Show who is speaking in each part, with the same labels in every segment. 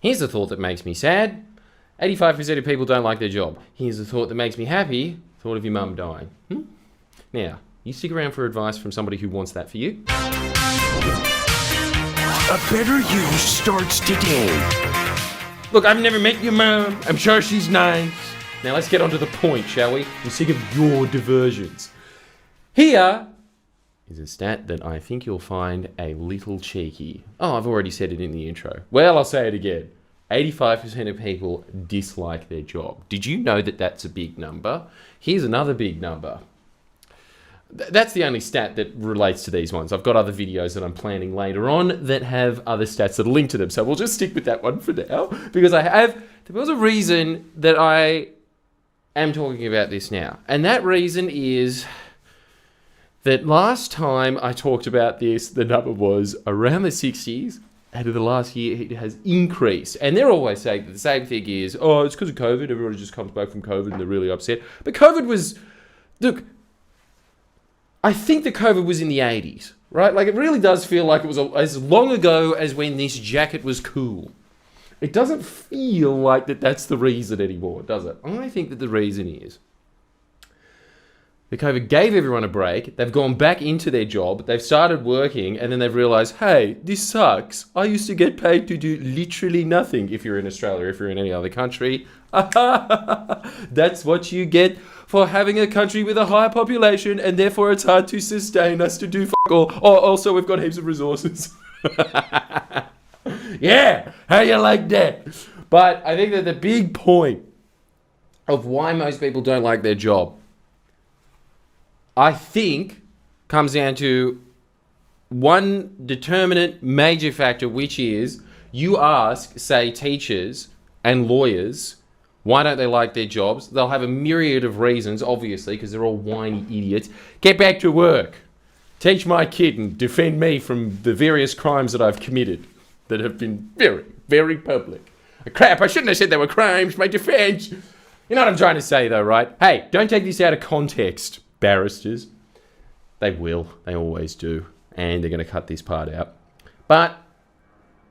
Speaker 1: Here's the thought that makes me sad. 85% of people don't like their job. Here's the thought that makes me happy. Thought of your mum dying. Now, you stick around for advice from somebody who wants that for you.
Speaker 2: A better you starts today.
Speaker 1: Look, I've never met your mum. I'm sure she's nice. Now let's get on to the point, shall we? I'm sick of your diversions. Here is a stat that I think you'll find a little cheeky. Oh, I've already said it in the intro. Well, I'll say it again. 85% of people dislike their job. Did you know that that's a big number? Here's another big number. That's the only stat that relates to these ones. I've got other videos that I'm planning later on that have other stats that are linked to them. So we'll just stick with that one for now. Because there was a reason that I am talking about this now. And that reason is that last time I talked about this, the number was around the 60s. And in the last year, it has increased. And they're always saying that the same thing is, oh, it's because of COVID. Everybody just comes back from COVID and they're really upset. But COVID was... Look... I think that COVID was in the 80s, right? Like, it really does feel like it was as long ago as when this jacket was cool. It doesn't feel like that's the reason anymore, does it? I think that the reason is that COVID gave everyone a break. They've gone back into their job. They've started working, and then they've realized, hey, this sucks. I used to get paid to do literally nothing. If you're in Australia, if you're in any other country, that's what you get for having a country with a higher population, and therefore it's hard to sustain us to do fuck all. Oh, also, we've got heaps of resources. Yeah, how you like that? But I think that the big point of why most people don't like their job, I think, comes down to one determinant major factor, which is you ask, say, teachers and lawyers, why don't they like their jobs? They'll have a myriad of reasons, obviously, because they're all whiny idiots. Get back to work. Teach my kid and defend me from the various crimes that I've committed that have been very, very public. Crap, I shouldn't have said they were crimes. My defense. You know what I'm trying to say, though, right? Hey, don't take this out of context, barristers. They will. They always do. And they're going to cut this part out. But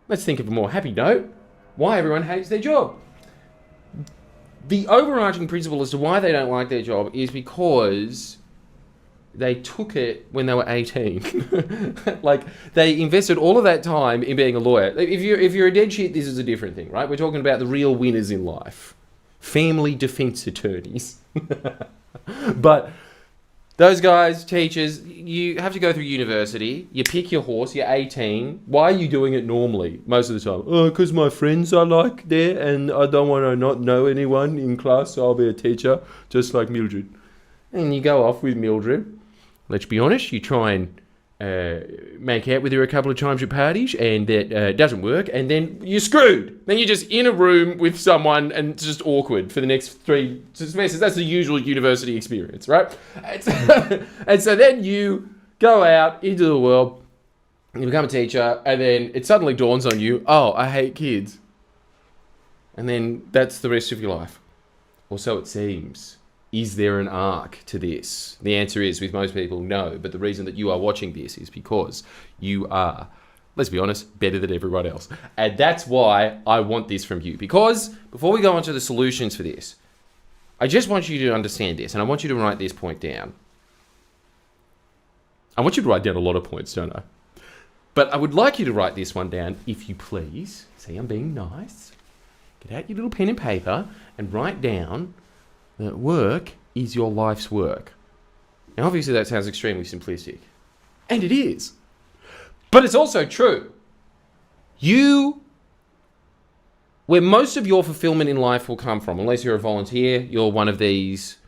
Speaker 1: let's think of a more happy note. Why everyone hates their job. The overarching principle as to why they don't like their job is because they took it when they were 18. Like, they invested all of that time in being a lawyer. If you're a dead shit, this is a different thing, right? We're talking about the real winners in life. Family defense attorneys. But those guys, teachers, you have to go through university. You pick your horse. You're 18. Why are you doing it normally most of the time? Oh, because my friends are like there and I don't want to not know anyone in class, so I'll be a teacher, just like Mildred. And you go off with Mildred. Let's be honest, you try and make out with her a couple of times at parties, and that doesn't work, and then you're screwed. Then you're just in a room with someone, and it's just awkward for the next 3 semesters. That's the usual university experience, right? And so then you go out into the world, you become a teacher, and then it suddenly dawns on you, oh, I hate kids. And then that's the rest of your life. Or so it seems. Is there an arc to this? The answer is, with most people, no. But the reason that you are watching this is because you are, let's be honest, better than everyone else. And that's why I want this from you. Because before we go on to the solutions for this, I just want you to understand this. And I want you to write this point down. I want you to write down a lot of points, don't I? But I would like you to write this one down, if you please. See, I'm being nice. Get out your little pen and paper and write down that work is your life's work. Now, obviously, that sounds extremely simplistic. And it is. But it's also true. Where most of your fulfillment in life will come from, unless you're a volunteer, you're one of these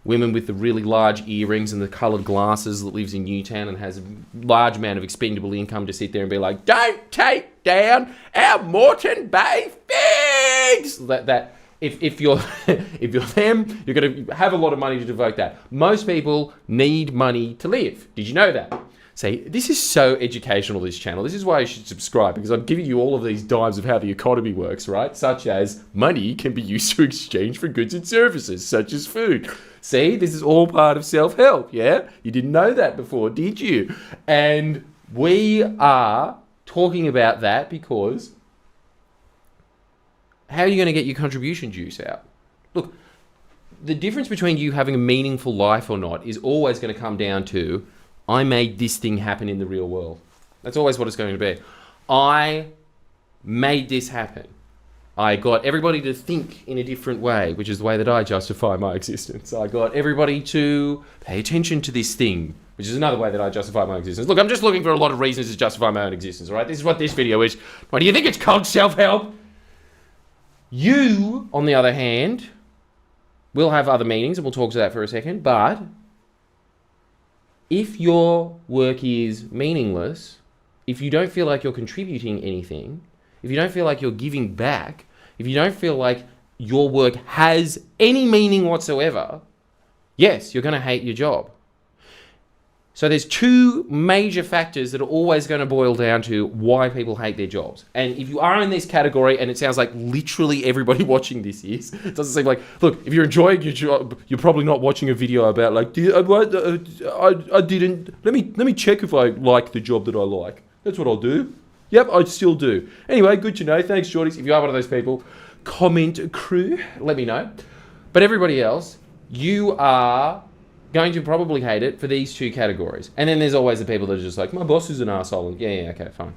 Speaker 1: women with the really large earrings and the coloured glasses that lives in Newtown and has a large amount of expendable income to sit there and be like, don't take down our Moreton Bay figs! If you're them, you're going to have a lot of money to devote that. Most people need money to live. Did you know that? See, this is so educational, this channel. This is why you should subscribe, because I'm giving you all of these dimes of how the economy works, right? Such as money can be used to exchange for goods and services, such as food. See, this is all part of self-help, yeah? You didn't know that before, did you? And we are talking about that because how are you going to get your contribution juice out? Look, the difference between you having a meaningful life or not is always going to come down to, I made this thing happen in the real world. That's always what it's going to be. I made this happen. I got everybody to think in a different way, which is the way that I justify my existence. I got everybody to pay attention to this thing, which is another way that I justify my existence. Look, I'm just looking for a lot of reasons to justify my own existence, all right? This is what this video is. What do you think it's called? Self-help? You, on the other hand, will have other meanings, and we'll talk to that for a second, but if your work is meaningless, if you don't feel like you're contributing anything, if you don't feel like you're giving back, if you don't feel like your work has any meaning whatsoever, yes, you're going to hate your job. So there's two major factors that are always going to boil down to why people hate their jobs. And if you are in this category, and it sounds like literally everybody watching this is, it doesn't seem like, look, if you're enjoying your job, you're probably not watching a video about like, I didn't, let me check if I like the job that I like. That's what I'll do. Yep, I still do. Anyway, good to know. Thanks, Shorties. If you are one of those people, comment crew, let me know. But everybody else, you are going to probably hate it for these two categories. And then there's always the people that are just like, my boss is an arsehole. Yeah, okay, fine.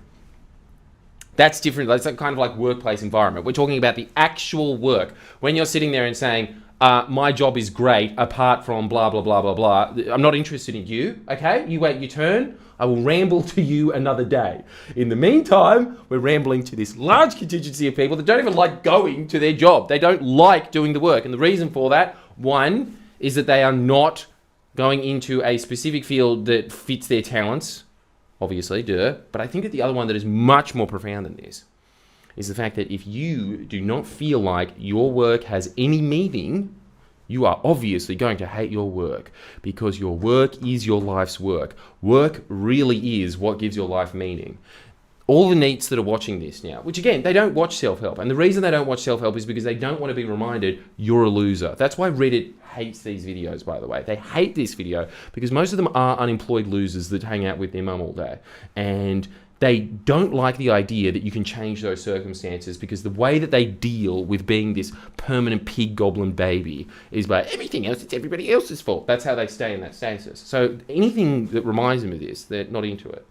Speaker 1: That's different. That's kind of like workplace environment. We're talking about the actual work. When you're sitting there and saying, my job is great, apart from blah, blah, blah, blah, blah. I'm not interested in you, okay? You wait your turn. I will ramble to you another day. In the meantime, we're rambling to this large contingency of people that don't even like going to their job. They don't like doing the work. And the reason for that, one, is that they are not going into a specific field that fits their talents. Obviously, duh. But I think that the other one that is much more profound than this is the fact that if you do not feel like your work has any meaning, you are obviously going to hate your work, because your work is your life's work. Work really is what gives your life meaning. All the NEETs that are watching this now, which again, they don't watch self-help. And the reason they don't watch self-help is because they don't want to be reminded you're a loser. That's why Reddit hates these videos, by the way. They hate this video because most of them are unemployed losers that hang out with their mum all day. And they don't like the idea that you can change those circumstances, because the way that they deal with being this permanent pig goblin baby is by everything else, it's everybody else's fault. That's how they stay in that status. So anything that reminds them of this, they're not into it.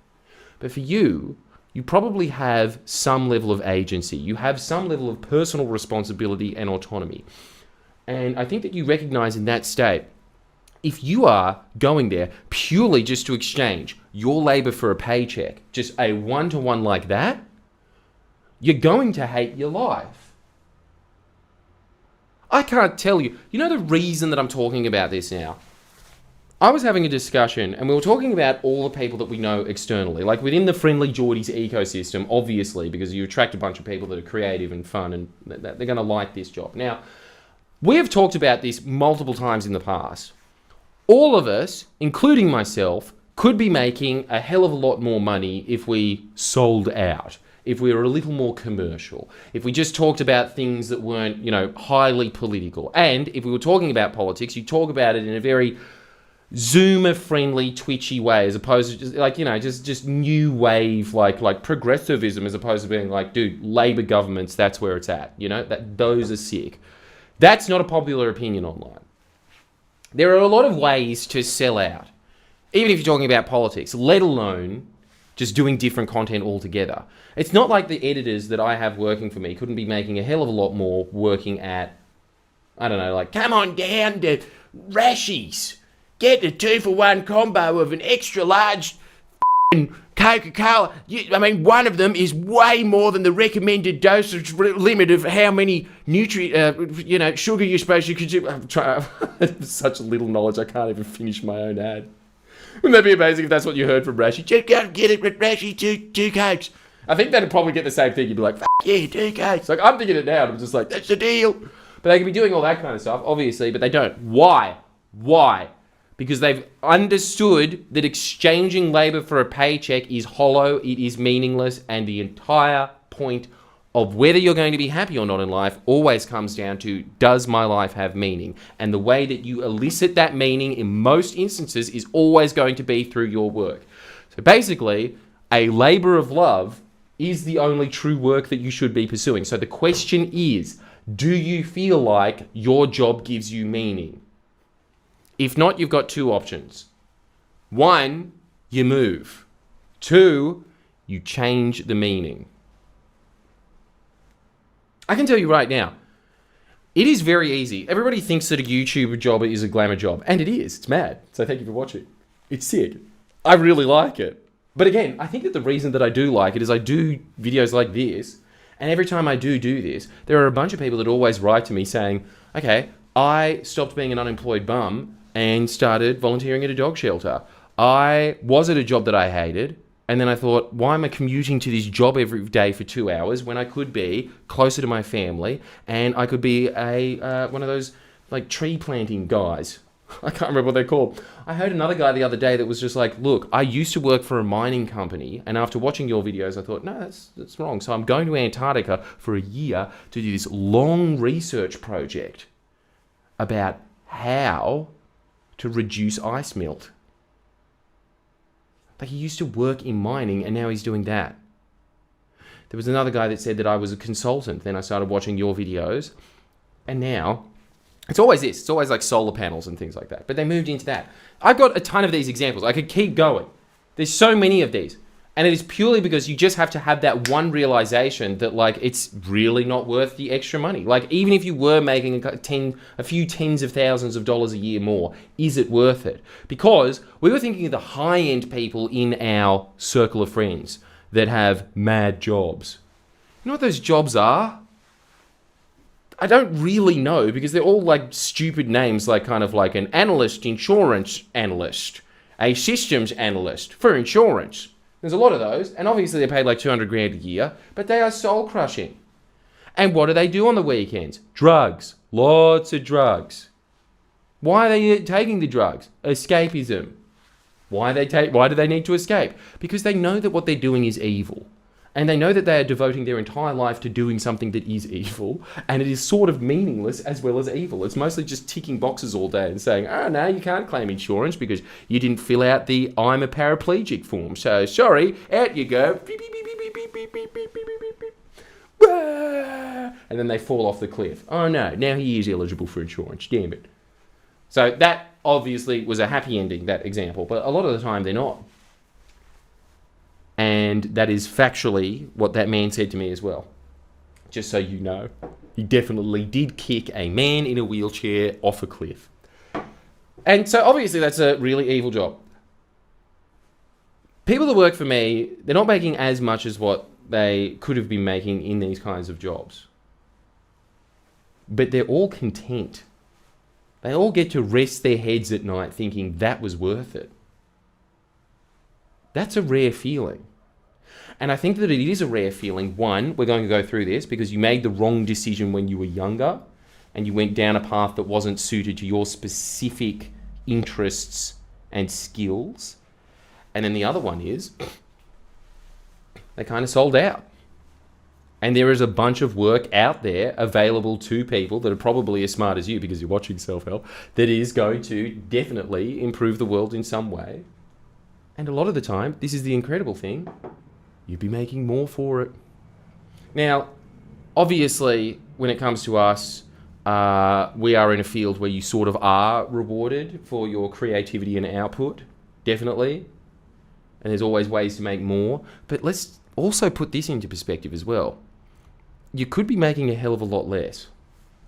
Speaker 1: But for you, you probably have some level of agency. You have some level of personal responsibility and autonomy. And I think that you recognize in that state, if you are going there purely just to exchange your labor for a paycheck, just a one-to-one like that, you're going to hate your life. I can't tell you. You know the reason that I'm talking about this now? I was having a discussion, and we were talking about all the people that we know externally, like within the Friendly Geordies ecosystem, obviously, because you attract a bunch of people that are creative and fun, and they're going to like this job. Now, we have talked about this multiple times in the past. All of us, including myself, could be making a hell of a lot more money if we sold out, if we were a little more commercial, if we just talked about things that weren't, highly political. And if we were talking about politics, you talk about it in a very Zoomer-friendly, twitchy way, as opposed to just new wave, like progressivism, as opposed to being like, dude, Labour governments, that's where it's at. Those are sick. That's not a popular opinion online. There are a lot of ways to sell out, even if you're talking about politics, let alone just doing different content altogether. It's not like the editors that I have working for me couldn't be making a hell of a lot more working at, I don't know, like, come on down to Rashies. Get a 2-for-1 combo of an extra large Coca-Cola. One of them is way more than the recommended dosage limit of how many sugar you're supposed to consume. I'm such little knowledge, I can't even finish my own ad. Wouldn't that be amazing if that's what you heard from Rashi? Just go and get it with Rashi, two Cokes. I think that'd probably get the same thing. You'd be like, yeah, 2 Cokes. Like, I'm thinking it now, and I'm just like, that's the deal. But they could be doing all that kind of stuff, obviously, but they don't. Why? Because they've understood that exchanging labor for a paycheck is hollow, it is meaningless, and the entire point of whether you're going to be happy or not in life always comes down to, does my life have meaning? And the way that you elicit that meaning in most instances is always going to be through your work. So basically, a labor of love is the only true work that you should be pursuing. So the question is, do you feel like your job gives you meaning? If not, you've got two options. One, you move. Two, you change the meaning. I can tell you right now, it is very easy. Everybody thinks that a YouTuber job is a glamour job, and it is. It's mad. So thank you for watching. It's sick. I really like it. But again, I think that the reason that I do like it is I do videos like this, and every time I do this, there are a bunch of people that always write to me saying, okay, I stopped being an unemployed bum and started volunteering at a dog shelter. I was at a job that I hated, and then I thought, why am I commuting to this job every day for 2 hours when I could be closer to my family and I could be a one of those like tree planting guys? I can't remember what they're called. I heard another guy the other day that was just like, look, I used to work for a mining company, and after watching your videos, I thought, no, that's wrong. So I'm going to Antarctica for a year to do this long research project about how to reduce ice melt. Like, he used to work in mining, and now he's doing that. There was another guy that said that I was a consultant. Then I started watching your videos, and now it's always this. It's always like solar panels and things like that. But they moved into that. I've got a ton of these examples. I could keep going. There's so many of these. And it is purely because you just have to have that one realization that, like, it's really not worth the extra money. Like, even if you were making a few tens of thousands of dollars a year more, is it worth it? Because we were thinking of the high-end people in our circle of friends that have mad jobs. You know what those jobs are? I don't really know, because they're all like stupid names, like kind of like an analyst, insurance analyst, a systems analyst for insurance. There's a lot of those, and obviously they're paid like 200 grand a year, but they are soul crushing. And what do they do on the weekends? Drugs. Lots of drugs. Why are they taking the drugs? Escapism. Why do they need to escape? Because they know that what they're doing is evil. And they know that they are devoting their entire life to doing something that is evil, and it is sort of meaningless as well as evil. It's mostly just ticking boxes all day and saying, oh, no, you can't claim insurance because you didn't fill out the I'm a paraplegic form. So, sorry, out you go. Beep, beep, beep, beep, beep, beep, beep, beep, beep, beep, beep. And then they fall off the cliff. Oh, no, now he is eligible for insurance. Damn it. So that obviously was a happy ending, that example, but a lot of the time they're not. And that is factually what that man said to me as well. Just so you know, he definitely did kick a man in a wheelchair off a cliff. And so obviously that's a really evil job. People that work for me, they're not making as much as what they could have been making in these kinds of jobs. But they're all content. They all get to rest their heads at night thinking that was worth it. That's a rare feeling. And I think that it is a rare feeling. One, we're going to go through this because you made the wrong decision when you were younger and you went down a path that wasn't suited to your specific interests and skills. And then the other one is they kind of sold out. And there is a bunch of work out there available to people that are probably as smart as you because you're watching self-help that is going to definitely improve the world in some way. And a lot of the time, this is the incredible thing, you'd be making more for it. Now, obviously, when it comes to us, we are in a field where you sort of are rewarded for your creativity and output, definitely. And there's always ways to make more. But let's also put this into perspective as well. You could be making a hell of a lot less.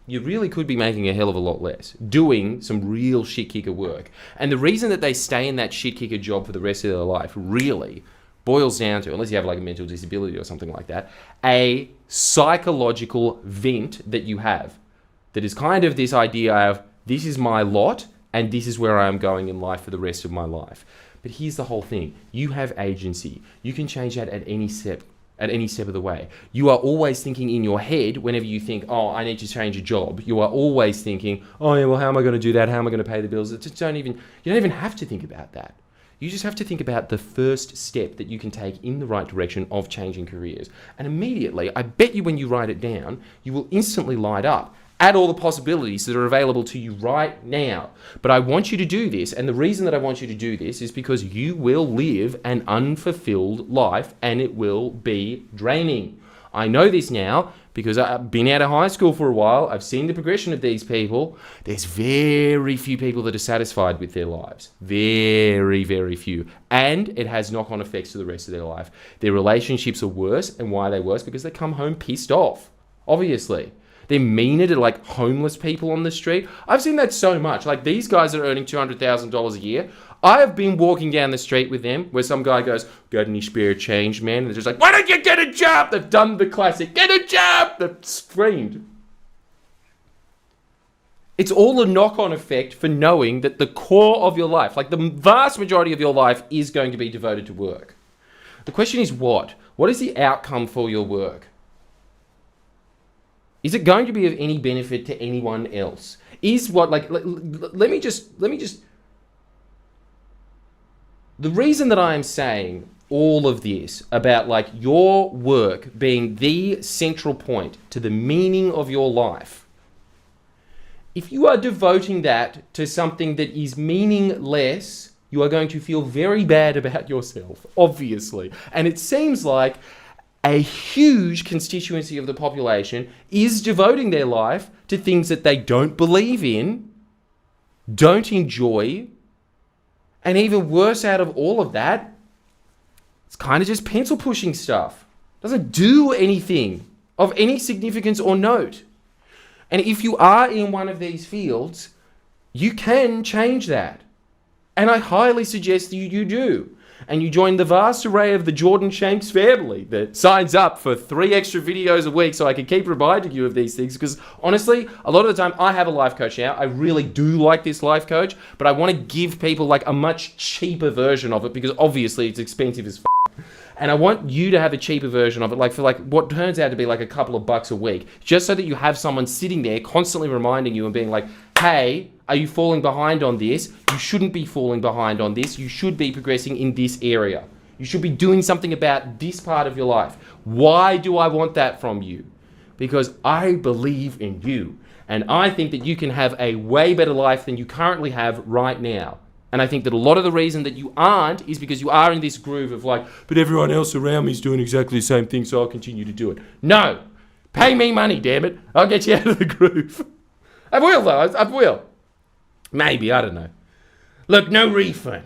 Speaker 1: You really could be making a hell of a lot less, doing some real shit-kicker work. And the reason that they stay in that shit-kicker job for the rest of their life really boils down to, unless you have like a mental disability or something like that, a psychological vent that you have. That is kind of this idea of, this is my lot, and this is where I am going in life for the rest of my life. But here's the whole thing. You have agency. You can change that at any step of the way. You are always thinking in your head, whenever you think, oh, I need to change a job, you are always thinking, oh yeah, well, how am I going to do that? How am I going to pay the bills? You don't even have to think about that. You just have to think about the first step that you can take in the right direction of changing careers. And immediately, I bet you when you write it down, you will instantly light up at all the possibilities that are available to you right now. But I want you to do this, and the reason that I want you to do this is because you will live an unfulfilled life, and it will be draining. I know this now because I've been out of high school for a while. I've seen the progression of these people. There's very few people that are satisfied with their lives. Very, very few. And it has knock-on effects to the rest of their life. Their relationships are worse. And why are they worse? Because they come home pissed off, obviously. They're meaner to like homeless people on the street. I've seen that so much. Like these guys that are earning $200,000 a year. I have been walking down the street with them where some guy goes, "Got any spare change, man?" And they're just like, "Why don't you get a job?" They've done the classic, "Get a job!" They've screamed. It's all a knock-on effect for knowing that the core of your life, like the vast majority of your life, is going to be devoted to work. The question is what? What is the outcome for your work? Is it going to be of any benefit to anyone else? Is what, like, let me just... The reason that I am saying all of this about like your work being the central point to the meaning of your life, if you are devoting that to something that is meaningless, you are going to feel very bad about yourself, obviously. And it seems like a huge constituency of the population is devoting their life to things that they don't believe in, don't enjoy, and even worse out of all of that, it's kind of just pencil pushing stuff. Doesn't do anything of any significance or note. And if you are in one of these fields, you can change that. And I highly suggest that you do. And you join the vast array of the Jordan Shanks family that signs up for 3 extra videos a week so I can keep reminding you of these things. Because honestly, a lot of the time I have a life coach now. I really do like this life coach, but I want to give people like a much cheaper version of it because obviously it's expensive as and I want you to have a cheaper version of it, like for like what turns out to be like a couple of bucks a week, just so that you have someone sitting there constantly reminding you and being like, "Hey, are you falling behind on this? You shouldn't be falling behind on this. You should be progressing in this area. You should be doing something about this part of your life." Why do I want that from you? Because I believe in you. And I think that you can have a way better life than you currently have right now. And I think that a lot of the reason that you aren't is because you are in this groove of like, "But everyone else around me is doing exactly the same thing, so I'll continue to do it." No! Pay me money, damn it. I'll get you out of the groove. I will, though. I will. Maybe, I don't know. Look, no refund.